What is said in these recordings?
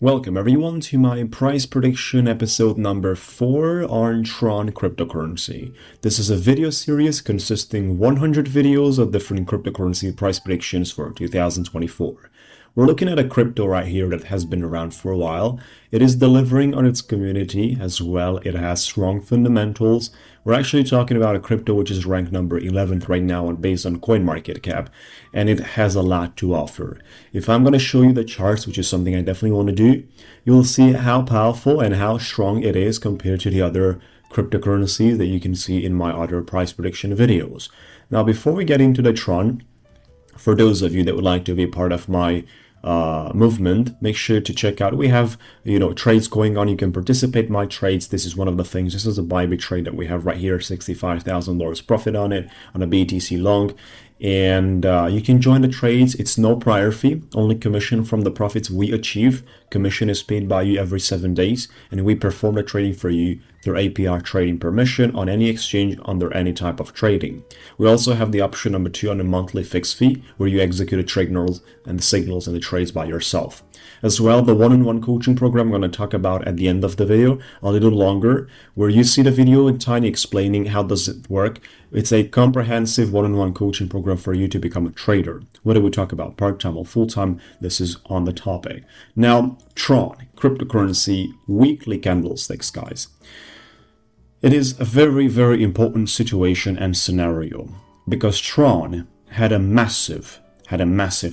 Welcome everyone to my price prediction episode number 4 on TRON cryptocurrency. This is a video series consisting 100 videos of different cryptocurrency price predictions for 2024. We're looking at a crypto right here that has been around for a while. It is delivering on its community as well. It has strong fundamentals. We're actually talking about a crypto which is ranked number 11th right now based on CoinMarketCap, and it has a lot to offer. If I'm going to show you the charts, which is something I definitely want to do, you'll see how powerful and how strong it is compared to the other cryptocurrencies that you can see in my other price prediction videos. Now, before we get into the TRON, for those of you that would like to be part of my movement, make sure to check out. We have trades going on. You can participate in my trades. This is one of the things. This is a Bybit trade that we have right here, $65,000 profit on it on a BTC long, and you can join the trades. It's no prior fee, only commission from the profits we achieve. Commission is paid by you every 7 days, and we perform the trading for you through APR trading permission on any exchange under any type of trading. We also have the option number 2 on a monthly fixed fee, where you execute the signals and the trades by yourself. As well, the one-on-one coaching program I'm going to talk about at the end of the video, a little longer, where you see the video in tiny explaining how does it work. It's a comprehensive one-on-one coaching program for you to become a trader. Whether we talk about part-time or full-time, this is on the topic. Now, TRON, cryptocurrency weekly candlesticks, guys. It is a very, very important situation and scenario because TRON had a massive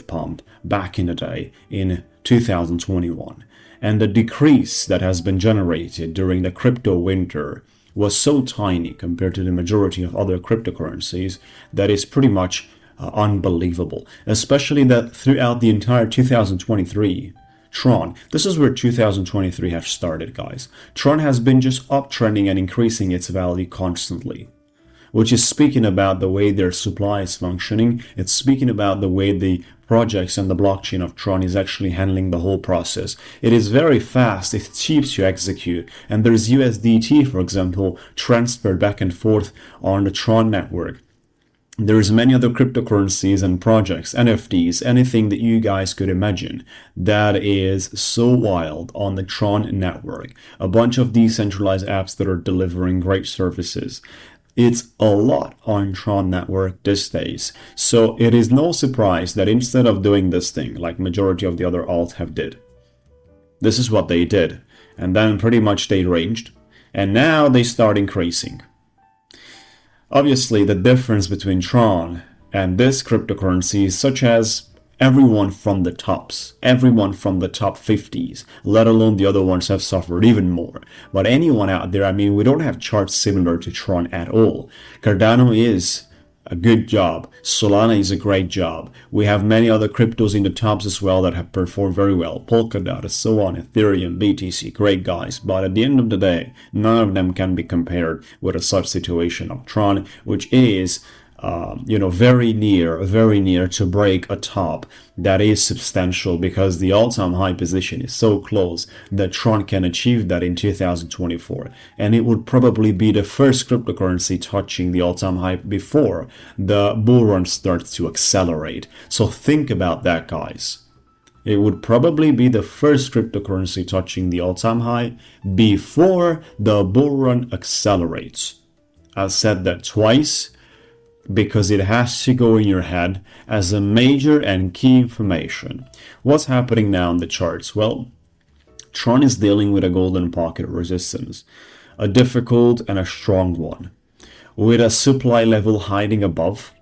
pump back in the day in 2021, and the decrease that has been generated during the crypto winter was so tiny compared to the majority of other cryptocurrencies that is pretty much unbelievable, especially that throughout the entire 2023 TRON, this is where 2023 has started, guys. TRON has been just uptrending and increasing its value constantly, which is speaking about the way their supply is functioning. It's speaking about the way the projects and the blockchain of TRON is actually handling the whole process. It is very fast, it's cheap to execute, and there's USDT, for example, transferred back and forth on the TRON network. There's many other cryptocurrencies and projects, NFTs, anything that you guys could imagine that is so wild on the TRON network. A bunch of decentralized apps that are delivering great services. It's a lot on TRON network these days. So it is no surprise that instead of doing this thing like majority of the other alts have did, this is what they did. And then pretty much they ranged. And now they start increasing. Obviously, the difference between TRON and this cryptocurrency is such as everyone from the top 50s, let alone the other ones, have suffered even more. But anyone out there, we don't have charts similar to TRON at all. Cardano is a good job. Solana is a great job. We have many other cryptos in the tops as well that have performed very well. Polkadot, so on, Ethereum, BTC, great guys. But at the end of the day, none of them can be compared with a such situation of TRON, which is very near to break a top that is substantial, because the all-time high position is so close that TRON can achieve that in 2024, and it would probably be the first cryptocurrency touching the all-time high before the bull run starts to accelerate. So think about that, guys. It would probably be the first cryptocurrency touching the all-time high before the bull run accelerates. I've said that twice, because it has to go in your head as a major and key information. What's happening now in the charts? Well, TRON is dealing with a golden pocket resistance, a difficult and a strong one, with a supply level hiding above.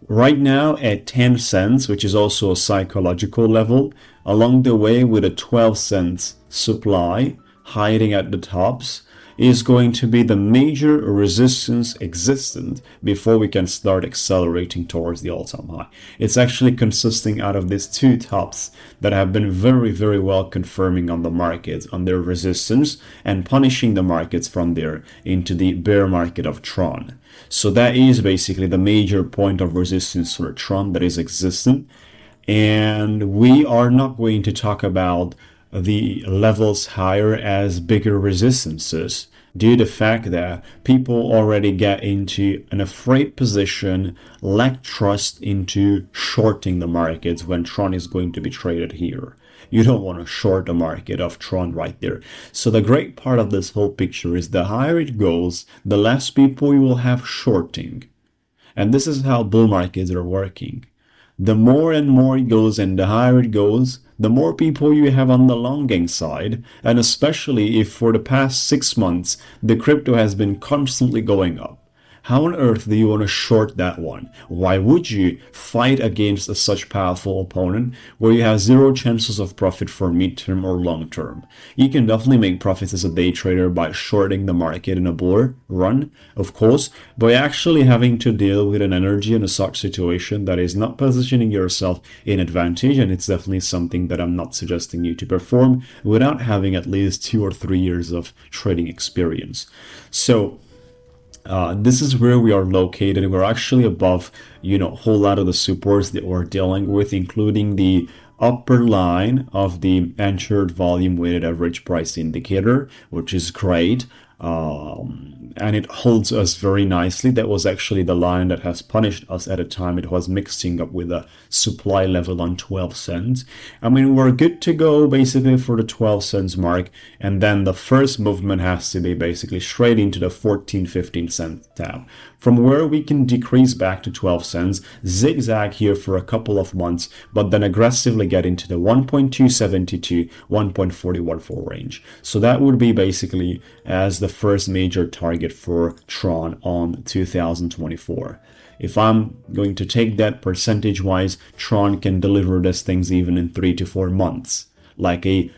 Right now at 10 cents, which is also a psychological level, along the way with a 12 cents supply hiding at the tops, is going to be the major resistance existent before we can start accelerating towards the all-time high. It's actually consisting out of these two tops that have been very, very well confirming on the markets on their resistance and punishing the markets from there into the bear market of TRON. So that is basically the major point of resistance for TRON that is existent. And we are not going to talk about the levels higher as bigger resistances, due to the fact that people already get into an afraid position, lack trust into shorting the markets when Tron is going to be traded here. You don't want to short the market of Tron right there. So the great part of this whole picture is the higher it goes, the less people you will have shorting. And this is how bull markets are working. The more and more it goes and the higher it goes, the more people you have on the longing side, and especially if for the past 6 months the crypto has been constantly going up. How on earth do you want to short that one? Why would you fight against a such powerful opponent where you have zero chances of profit for midterm or long term? You can definitely make profits as a day trader by shorting the market in a bull run, of course, but actually having to deal with an energy in a such situation that is not positioning yourself in advantage, and it's definitely something that I'm not suggesting you to perform without having at least 2 or 3 years of trading experience. So this is where we are located. We're actually above, a whole lot of the supports that we're dealing with, including the upper line of the entered volume weighted average price indicator, which is great. And it holds us very nicely. That was actually the line that has punished us at a time. It was mixing up with a supply level on 12 cents. I mean, we're good to go basically for the 12 cents mark. And then the first movement has to be basically straight into the 14-15 cent tab. From where we can decrease back to 12 cents, zigzag here for a couple of months, but then aggressively get into the 1.272, 1.414 range. So that would be basically as the first major target for Tron on 2024. If I'm going to take that percentage-wise, Tron can deliver these things even in 3 to 4 months, like a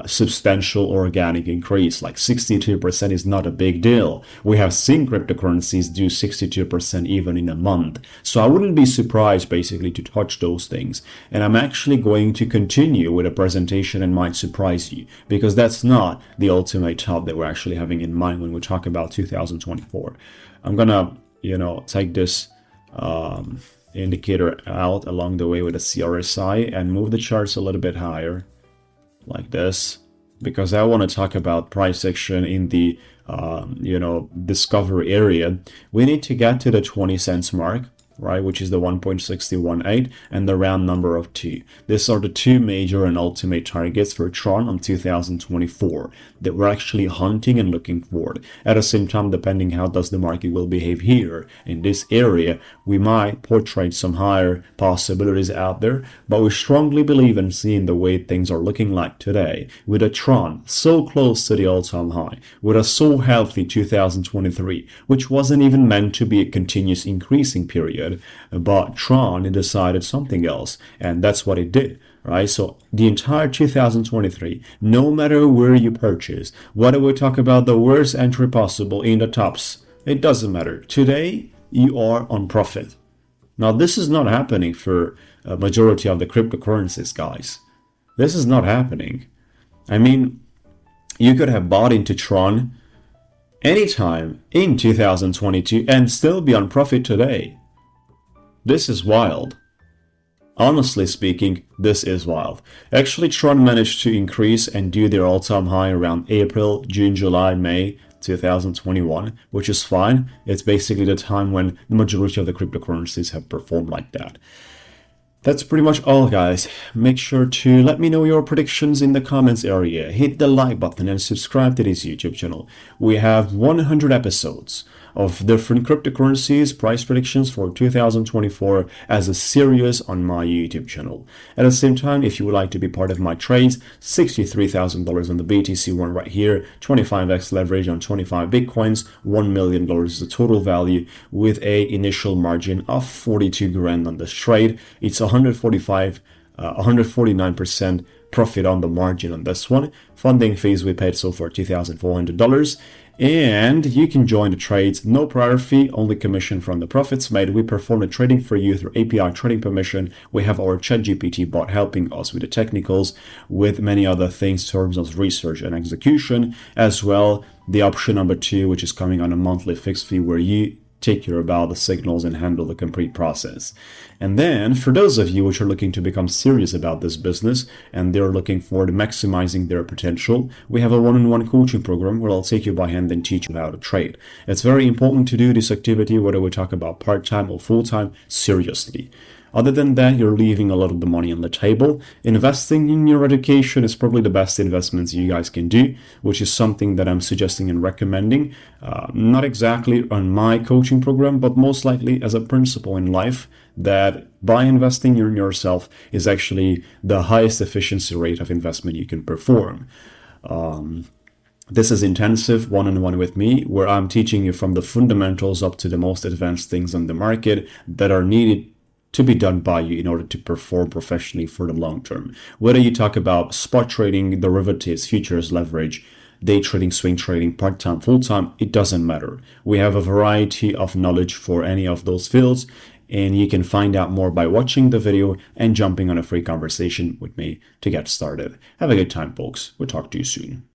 substantial organic increase. Like 62% is not a big deal. We have seen cryptocurrencies do 62% even in a month. So I wouldn't be surprised basically to touch those things. And I'm actually going to continue with a presentation and might surprise you, because that's not the ultimate top that we're actually having in mind when we talk about 2024. I'm gonna, take this indicator out along the way with a CRSI and move the charts a little bit higher, like this, because I want to talk about price action in the discovery area. We need to get to the 20 cents mark, right, which is the 1.618 and the round number of 2. These are the two major and ultimate targets for Tron on 2024 that we're actually hunting and looking forward. At the same time, depending how does the market will behave here in this area, we might portray some higher possibilities out there, but we strongly believe in seeing the way things are looking like today, with a Tron so close to the all-time high, with a so healthy 2023, which wasn't even meant to be a continuous increasing period, but Tron decided something else, and that's what it did. Right, so the entire 2023, no matter where you purchase, whether we talk about the worst entry possible in the tops, it doesn't matter. Today, you are on profit. Now, this is not happening for a majority of the cryptocurrencies, guys. This is not happening. I mean, you could have bought into Tron anytime in 2022 and still be on profit today. This is wild. Honestly speaking, this is wild. Actually, Tron managed to increase and do their all-time high around April, June, July, May 2021, which is fine. It's basically the time when the majority of the cryptocurrencies have performed like that. That's pretty much all, guys. Make sure to let me know your predictions in the comments area. Hit the like button and subscribe to this YouTube channel. We have 100 episodes of different cryptocurrencies, price predictions for 2024 as a series on my YouTube channel. At the same time, if you would like to be part of my trades, $63,000 on the BTC one right here, 25x leverage on 25 Bitcoins, $1 million is the total value with a initial margin of 42 grand on this trade. It's 149% profit on the margin on this one. Funding fees we paid so far $2,400. And you can join the trades, no prior fee, only commission from the profits made. We perform the trading for you through API trading permission. We have our ChatGPT bot helping us with the technicals, with many other things in terms of research and execution, as well the option number 2, which is coming on a monthly fixed fee where you take care about the signals and handle the complete process. And then for those of you which are looking to become serious about this business and they're looking forward to maximizing their potential, we have a one-on-one coaching program where I'll take you by hand and teach you how to trade. It's very important to do this activity, whether we talk about part-time or full-time, seriously. Other than that, you're leaving a lot of the money on the table. Investing in your education is probably the best investments you guys can do, which is something that I'm suggesting and recommending. Not exactly on my coaching program, but most likely as a principle in life, that by investing in yourself is actually the highest efficiency rate of investment you can perform. This is intensive one-on-one with me, where I'm teaching you from the fundamentals up to the most advanced things on the market that are needed to be done by you in order to perform professionally for the long term. Whether you talk about spot trading, derivatives, futures, leverage, day trading, swing trading, part-time, full-time, it doesn't matter. We have a variety of knowledge for any of those fields, and you can find out more by watching the video and jumping on a free conversation with me to get started. Have a good time, folks. We'll talk to you soon.